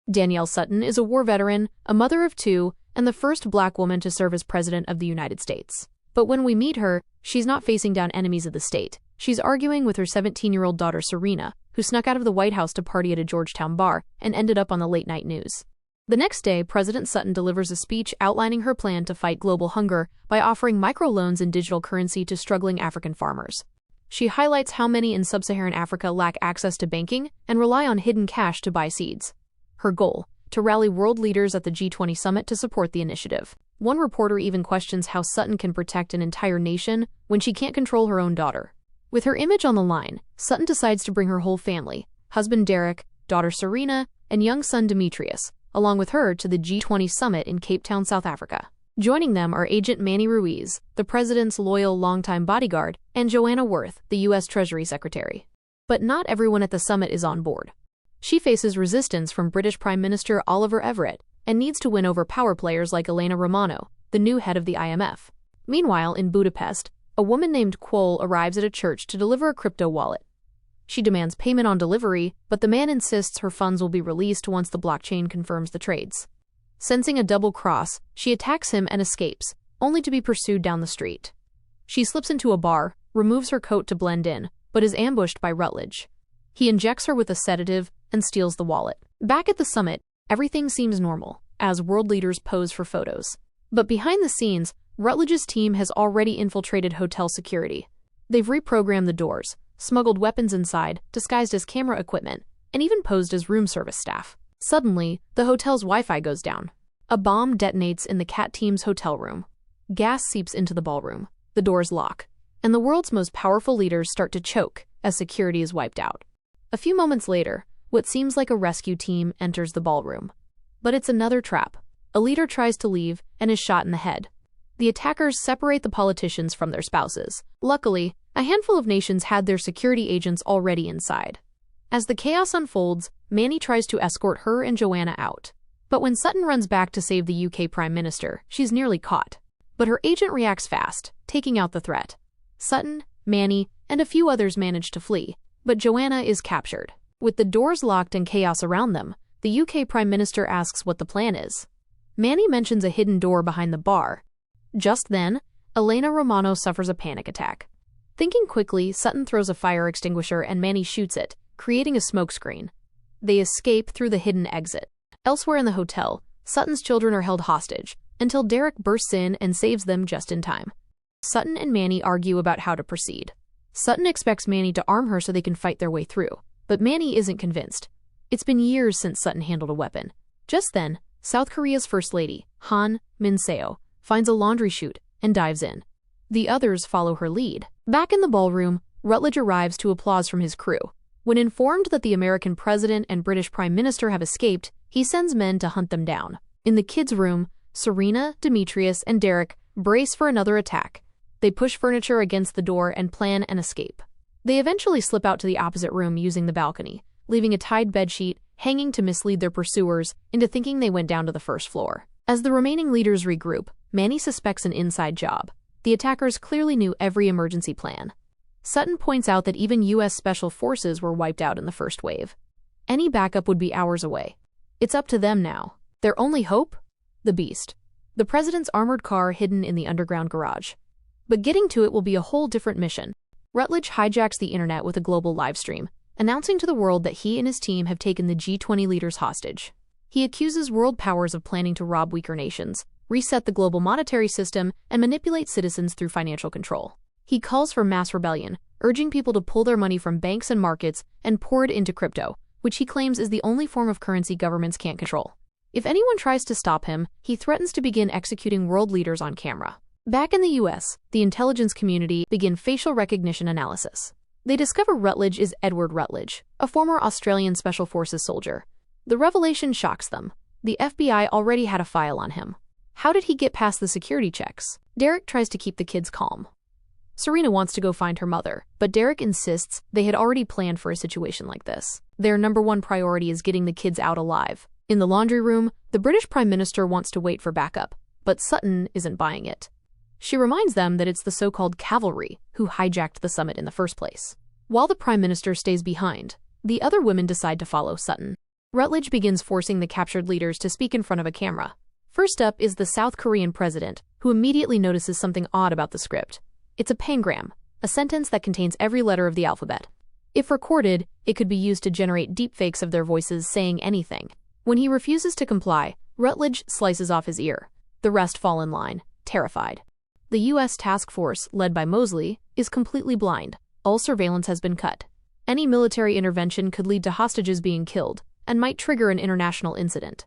Danielle Sutton is a war veteran, a mother of two, and the first black woman to serve as president of the United States. But when we meet her, she's not facing down enemies of the state. She's arguing with her 17-year-old daughter Serena, who snuck out of the White House to party at a Georgetown bar and ended up on the late-night news. The next day, President Sutton delivers a speech outlining her plan to fight global hunger by offering microloans in digital currency to struggling African farmers. She highlights how many in sub-Saharan Africa lack access to banking and rely on hidden cash to buy seeds. Her goal: to rally world leaders at the G20 summit to support the initiative. One reporter even questions how Sutton can protect an entire nation when she can't control her own daughter. With her image on the line, Sutton decides to bring her whole family, husband Derek, daughter Serena, and young son Demetrius, along with her to the G20 summit in Cape Town, South Africa. Joining them are Agent Manny Ruiz, the president's loyal longtime bodyguard, and Joanna Worth, the U.S. Treasury Secretary. But not everyone at the summit is on board. She faces resistance from British Prime Minister Oliver Everett and needs to win over power players like Elena Romano, the new head of the IMF. Meanwhile, in Budapest, a woman named Quol arrives at a church to deliver a crypto wallet. She demands payment on delivery, but the man insists her funds will be released once the blockchain confirms the trades. Sensing a double cross, she attacks him and escapes, only to be pursued down the street. She slips into a bar, removes her coat to blend in, but is ambushed by Rutledge. He injects her with a sedative and steals the wallet. Back at the summit, everything seems normal, as world leaders pose for photos. But behind the scenes, Rutledge's team has already infiltrated hotel security. They've reprogrammed the doors, smuggled weapons inside, disguised as camera equipment, and even posed as room service staff. Suddenly, the hotel's Wi-Fi goes down. A bomb detonates in the CAT team's hotel room. Gas seeps into the ballroom. The doors lock, and the world's most powerful leaders start to choke as security is wiped out. A few moments later, what seems like a rescue team enters the ballroom. But it's another trap. A leader tries to leave and is shot in the head. The attackers separate the politicians from their spouses. Luckily, a handful of nations had their security agents already inside. As the chaos unfolds, Manny tries to escort her and Joanna out. But when Sutton runs back to save the UK Prime Minister, she's nearly caught. But her agent reacts fast, taking out the threat. Sutton, Manny, and a few others manage to flee, but Joanna is captured. With the doors locked and chaos around them, the UK Prime Minister asks what the plan is. Manny mentions a hidden door behind the bar. Just then, Elena Romano suffers a panic attack. Thinking quickly, Sutton throws a fire extinguisher and Manny shoots it, creating a smokescreen. They escape through the hidden exit. Elsewhere in the hotel, Sutton's children are held hostage, until Derek bursts in and saves them just in time. Sutton and Manny argue about how to proceed. Sutton expects Manny to arm her so they can fight their way through, but Manny isn't convinced. It's been years since Sutton handled a weapon. Just then, South Korea's First Lady, Han Min-seo, finds a laundry chute and dives in. The others follow her lead. Back in the ballroom, Rutledge arrives to applause from his crew. When informed that the American president and British Prime Minister have escaped, he sends men to hunt them down. In the kids' room, Serena, Demetrius, and Derek brace for another attack. They push furniture against the door and plan an escape. They eventually slip out to the opposite room using the balcony, leaving a tied bedsheet hanging to mislead their pursuers into thinking they went down to the first floor. As the remaining leaders regroup, Manny suspects an inside job. The attackers clearly knew every emergency plan. Sutton points out that even U.S. Special Forces were wiped out in the first wave. Any backup would be hours away. It's up to them now. Their only hope? The Beast. The president's armored car hidden in the underground garage. But getting to it will be a whole different mission. Rutledge hijacks the internet with a global livestream, announcing to the world that he and his team have taken the G20 leaders hostage. He accuses world powers of planning to rob weaker nations, reset the global monetary system, and manipulate citizens through financial control. He calls for mass rebellion, urging people to pull their money from banks and markets and pour it into crypto, which he claims is the only form of currency governments can't control. If anyone tries to stop him, he threatens to begin executing world leaders on camera. Back in the US, the intelligence community begin facial recognition analysis. They discover Rutledge is Edward Rutledge, a former Australian Special Forces soldier. The revelation shocks them. The FBI already had a file on him. How did he get past the security checks? Derek tries to keep the kids calm. Serena wants to go find her mother, but Derek insists they had already planned for a situation like this. Their number one priority is getting the kids out alive. In the laundry room, the British Prime Minister wants to wait for backup, but Sutton isn't buying it. She reminds them that it's the so-called cavalry who hijacked the summit in the first place. While the Prime Minister stays behind, the other women decide to follow Sutton. Rutledge begins forcing the captured leaders to speak in front of a camera. First up is the South Korean president, who immediately notices something odd about the script. It's a pangram, a sentence that contains every letter of the alphabet. If recorded, it could be used to generate deepfakes of their voices saying anything. When he refuses to comply, Rutledge slices off his ear. The rest fall in line, terrified. The U.S. task force, led by Mosley, is completely blind. All surveillance has been cut. Any military intervention could lead to hostages being killed and might trigger an international incident.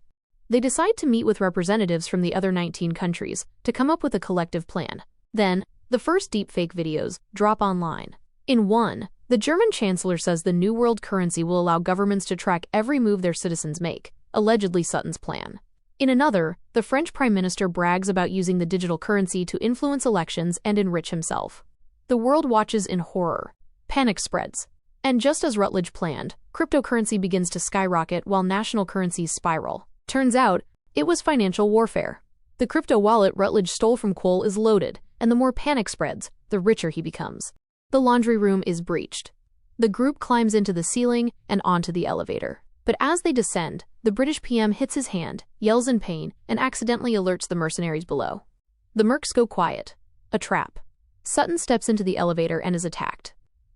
They decide to meet with representatives from the other 19 countries to come up with a collective plan. Then, the first deepfake videos drop online. In one, the German chancellor says the new world currency will allow governments to track every move their citizens make, allegedly Sutton's plan. In another, the French prime minister brags about using the digital currency to influence elections and enrich himself. The world watches in horror. Panic spreads. And just as Rutledge planned, cryptocurrency begins to skyrocket while national currencies spiral. Turns out, it was financial warfare. The crypto wallet Rutledge stole from Cole is loaded, and the more panic spreads, the richer he becomes. The laundry room is breached. The group climbs into the ceiling and onto the elevator. But as they descend, the British PM hits his hand, yells in pain, and accidentally alerts the mercenaries below. The mercs go quiet. A trap. Sutton steps into the elevator and is attacked.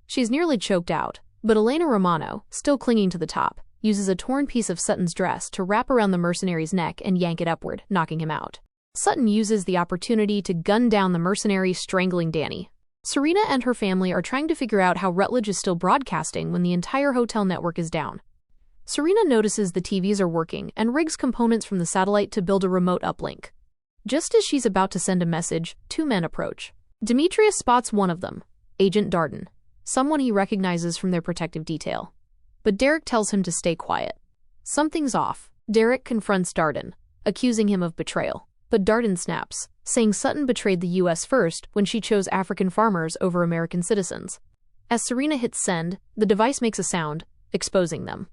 She's nearly choked out, but Elena Romano, still clinging to the top, uses a torn piece of Sutton's dress to wrap around the mercenary's neck and yank it upward, knocking him out. Sutton uses the opportunity to gun down the mercenary, strangling Danny. Serena and her family are trying to figure out how Rutledge is still broadcasting when the entire hotel network is down. Serena notices the TVs are working and rigs components from the satellite to build a remote uplink. Just as she's about to send a message, two men approach. Demetrius spots one of them, Agent Darden, someone he recognizes from their protective detail. But Derek tells him to stay quiet. Something's off. Derek confronts Darden, accusing him of betrayal. But Darden snaps, saying Sutton betrayed the U.S. first when she chose African farmers over American citizens. As Serena hits send, the device makes a sound, exposing them.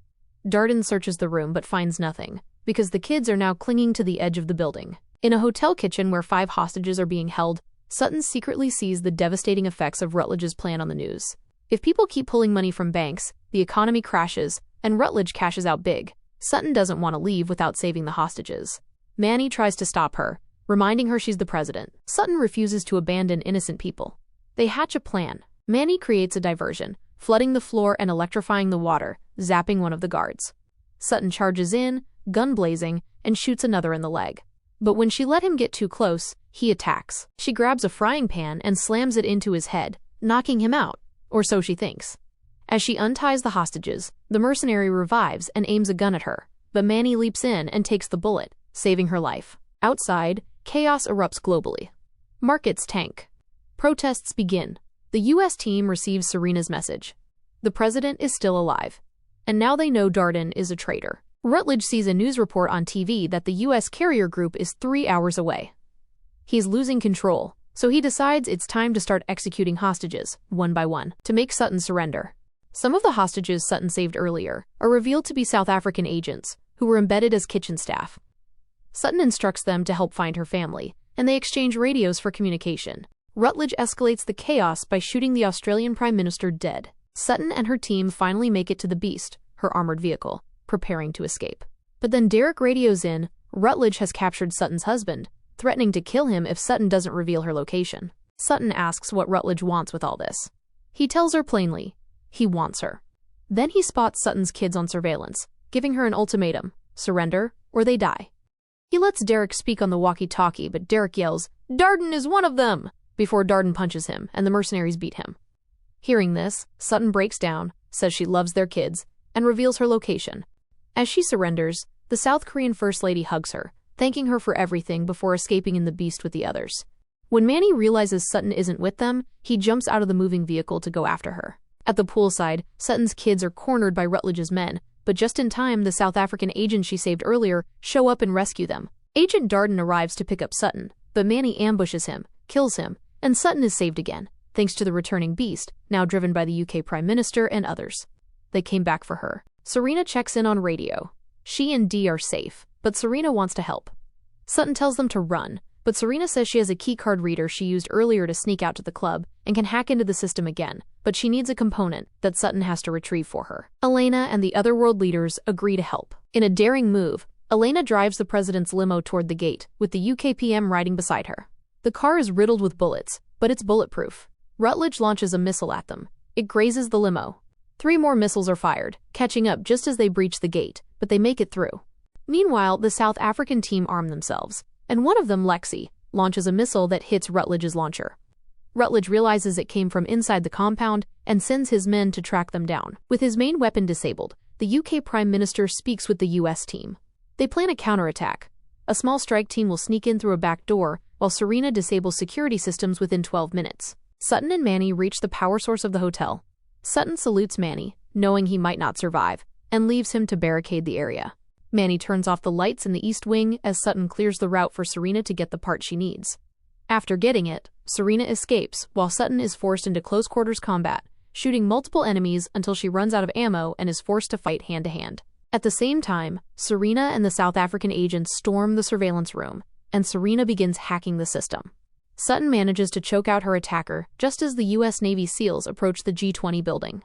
Darden searches the room but finds nothing, because the kids are now clinging to the edge of the building. In a hotel kitchen where 5 hostages are being held, Sutton secretly sees the devastating effects of Rutledge's plan on the news. If people keep pulling money from banks, the economy crashes, and Rutledge cashes out big. Sutton doesn't want to leave without saving the hostages. Manny tries to stop her, reminding her she's the president. Sutton refuses to abandon innocent people. They hatch a plan. Manny creates a diversion, flooding the floor and electrifying the water, zapping one of the guards. Sutton charges in, gun blazing, and shoots another in the leg. But when she let him get too close, he attacks. She grabs a frying pan and slams it into his head, knocking him out, or so she thinks. As she unties the hostages, the mercenary revives and aims a gun at her, but Manny leaps in and takes the bullet, saving her life. Outside, chaos erupts globally. Markets tank. Protests begin. The U.S. team receives Serena's message. The president is still alive. And now they know Darden is a traitor. Rutledge sees a news report on TV that the U.S. carrier group is 3 hours away. He's losing control, so he decides it's time to start executing hostages, one by one, to make Sutton surrender. Some of the hostages Sutton saved earlier are revealed to be South African agents, who were embedded as kitchen staff. Sutton instructs them to help find her family, and they exchange radios for communication. Rutledge escalates the chaos by shooting the Australian Prime Minister dead. Sutton and her team finally make it to the Beast, her armored vehicle, preparing to escape. But then Derek radios in, Rutledge has captured Sutton's husband, threatening to kill him if Sutton doesn't reveal her location. Sutton asks what Rutledge wants with all this. He tells her plainly, he wants her. Then he spots Sutton's kids on surveillance, giving her an ultimatum, surrender or they die. He lets Derek speak on the walkie-talkie, but Derek yells, "Darden is one of them!" before Darden punches him and the mercenaries beat him. Hearing this, Sutton breaks down, says she loves their kids, and reveals her location. As she surrenders, the South Korean First Lady hugs her, thanking her for everything before escaping in the Beast with the others. When Manny realizes Sutton isn't with them, he jumps out of the moving vehicle to go after her. At the poolside, Sutton's kids are cornered by Rutledge's men, but just in time, the South African agents she saved earlier show up and rescue them. Agent Darden arrives to pick up Sutton, but Manny ambushes him, kills him, and Sutton is saved again, thanks to the returning Beast, now driven by the UK Prime Minister and others. They came back for her. Serena checks in on radio. She and Dee are safe, but Serena wants to help. Sutton tells them to run, but Serena says she has a keycard reader she used earlier to sneak out to the club and can hack into the system again, but she needs a component that Sutton has to retrieve for her. Elena and the other world leaders agree to help. In a daring move, Elena drives the president's limo toward the gate, with the UK PM riding beside her. The car is riddled with bullets, but it's bulletproof. Rutledge launches a missile at them. It grazes the limo. 3 more missiles are fired, catching up just as they breach the gate, but they make it through. Meanwhile, the South African team arm themselves, and one of them, Lexi, launches a missile that hits Rutledge's launcher. Rutledge realizes it came from inside the compound and sends his men to track them down. With his main weapon disabled, the UK Prime Minister speaks with the US team. They plan a counterattack. A small strike team will sneak in through a back door, while Serena disables security systems within 12 minutes. Sutton and Manny reach the power source of the hotel. Sutton salutes Manny, knowing he might not survive, and leaves him to barricade the area. Manny turns off the lights in the East Wing as Sutton clears the route for Serena to get the part she needs. After getting it, Serena escapes, while Sutton is forced into close-quarters combat, shooting multiple enemies until she runs out of ammo and is forced to fight hand-to-hand. At the same time, Serena and the South African agents storm the surveillance room, and Serena begins hacking the system. Sutton manages to choke out her attacker just as the US Navy SEALs approach the G20 building.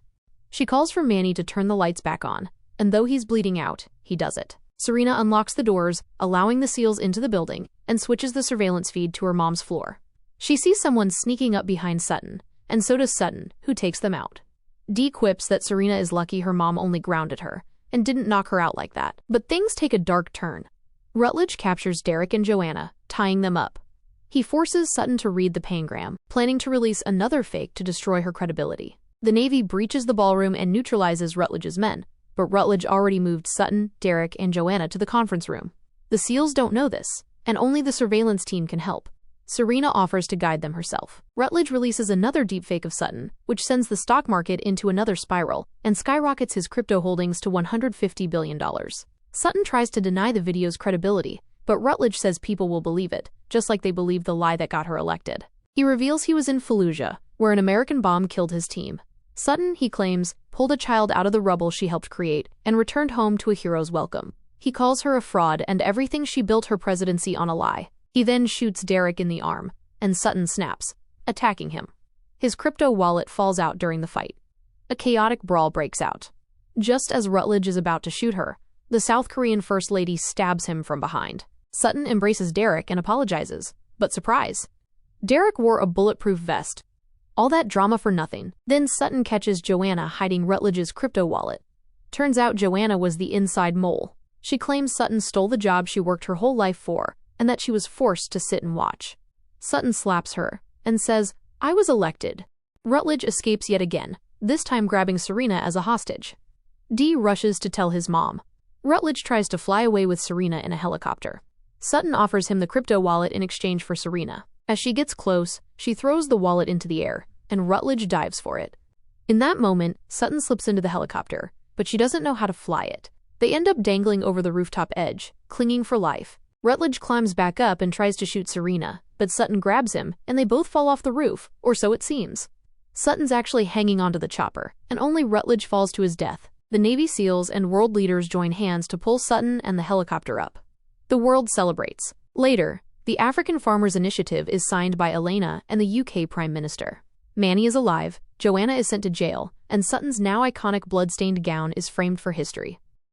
She calls for Manny to turn the lights back on, and though he's bleeding out, he does it. Serena unlocks the doors, allowing the SEALs into the building, and switches the surveillance feed to her mom's floor. She sees someone sneaking up behind Sutton, and so does Sutton, who takes them out. Dee quips that Serena is lucky her mom only grounded her, and didn't knock her out like that. But things take a dark turn. Rutledge captures Derek and Joanna, tying them up. He forces Sutton to read the pangram, planning to release another fake to destroy her credibility. The Navy breaches the ballroom and neutralizes Rutledge's men, but Rutledge already moved Sutton, Derek, and Joanna to the conference room. The SEALs don't know this, and only the surveillance team can help. Serena offers to guide them herself. Rutledge releases another deepfake of Sutton, which sends the stock market into another spiral and skyrockets his crypto holdings to $150 billion. Sutton tries to deny the video's credibility, but Rutledge says people will believe it, just like they believed the lie that got her elected. He reveals he was in Fallujah, where an American bomb killed his team. Sutton, he claims, pulled a child out of the rubble she helped create and returned home to a hero's welcome. He calls her a fraud and everything she built her presidency on a lie. He then shoots Derek in the arm, and Sutton snaps, attacking him. His crypto wallet falls out during the fight. A chaotic brawl breaks out. Just as Rutledge is about to shoot her, the South Korean First Lady stabs him from behind. Sutton embraces Derek and apologizes, but surprise! Derek wore a bulletproof vest. All that drama for nothing. Then Sutton catches Joanna hiding Rutledge's crypto wallet. Turns out Joanna was the inside mole. She claims Sutton stole the job she worked her whole life for, and that she was forced to sit and watch. Sutton slaps her and says, "I was elected." Rutledge escapes yet again, this time grabbing Serena as a hostage. Dee rushes to tell his mom. Rutledge tries to fly away with Serena in a helicopter. Sutton offers him the crypto wallet in exchange for Serena. As she gets close, she throws the wallet into the air, and Rutledge dives for it. In that moment, Sutton slips into the helicopter, but she doesn't know how to fly it. They end up dangling over the rooftop edge, clinging for life. Rutledge climbs back up and tries to shoot Serena, but Sutton grabs him, and they both fall off the roof, or so it seems. Sutton's actually hanging onto the chopper, and only Rutledge falls to his death. The Navy SEALs and world leaders join hands to pull Sutton and the helicopter up. The world celebrates. Later, the African Farmers Initiative is signed by Elena and the UK Prime Minister. Manny is alive, Joanna is sent to jail, and Sutton's now iconic blood-stained gown is framed for history.